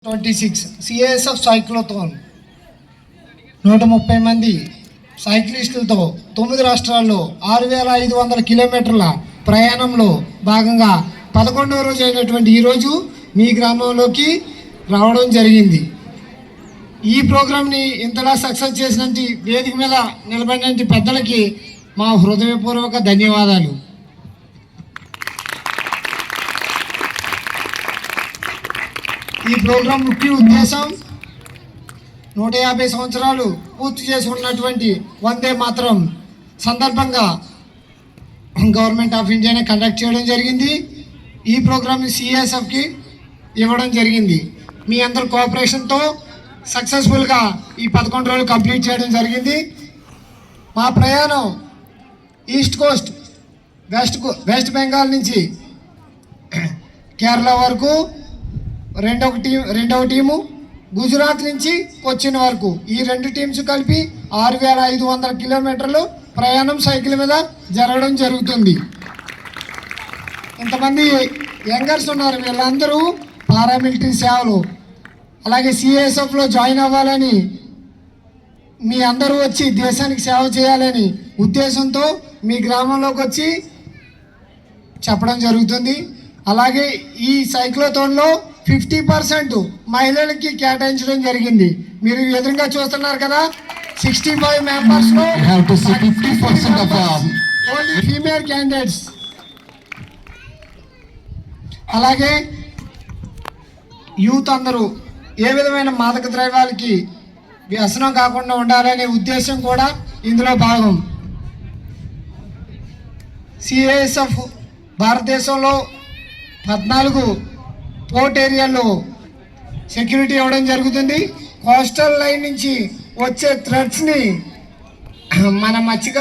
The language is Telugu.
26 సిఏఎస్ఎఫ్ సైక్లోథాన్ 130 మంది సైక్లిస్టులతో 9 రాష్ట్రాల్లో 6500 కిలోమీటర్ల ప్రయాణంలో భాగంగా 11వ రోజు అయినటువంటి ఈరోజు మీ గ్రామంలోకి రావడం జరిగింది. ఈ ప్రోగ్రామ్ని ఇంతలా సక్సెస్ చేసినట్టు వేదిక మీద నిలబడినట్టు పెద్దలకి మా హృదయపూర్వక ధన్యవాదాలు. ఈ ప్రోగ్రాం ముఖ్య ఉద్దేశం 150 సంవత్సరాలు పూర్తి చేసుకున్నటువంటి వందే మాతరం సందర్భంగా గవర్నమెంట్ ఆఫ్ ఇండియానే కండక్ట్ చేయడం జరిగింది. ఈ ప్రోగ్రామ్ సిఎస్ఎఫ్కి ఇవ్వడం జరిగింది. మీ అందరి కోఆపరేషన్తో సక్సెస్ఫుల్గా ఈ 11 రోజులు కంప్లీట్ చేయడం జరిగింది. మా ప్రయాణం ఈస్ట్ కోస్ట్ వెస్ట్ బెంగాల్ నుంచి కేరళ వరకు, రెండవ టీము గుజరాత్ నుంచి కొచ్చిన్ వరకు, ఈ 2 టీమ్స్ కలిపి 6500 కిలోమీటర్లు ప్రయాణం సైకిల్ మీద జరగడం జరుగుతుంది. ఇంతమంది యంగర్స్ ఉన్నారు. వీళ్ళందరూ పారామిలిటరీ సేవలు, అలాగే సిఎస్ఎఫ్లో జాయిన్ అవ్వాలని, మీ అందరూ వచ్చి దేశానికి సేవ చేయాలని ఉద్దేశంతో మీ గ్రామంలోకి వచ్చి చెప్పడం జరుగుతుంది. అలాగే ఈ సైక్లోథాన్లో 50% మహిళలకి కేటాయించడం జరిగింది. మీరు ఎదురుగా చూస్తున్నారు కదా, 65 మెంబర్స్లో ఓన్లీ ఫీమేల్ క్యాండిడేట్స్. అలాగే యూత్ అందరూ ఏ విధమైన మాదక ద్రవ్యాలకి వ్యసనం కాకుండా ఉండాలనే ఉద్దేశం కూడా ఇందులో భాగం. సిఐఎస్ఎఫ్ భారతదేశంలో 14 పోర్ట్ ఏరియాలో సెక్యూరిటీ ఇవ్వడం జరుగుతుంది. కోస్టల్ లైన్ నుంచి వచ్చే థ్రెట్స్ని మన మత్స్యకారు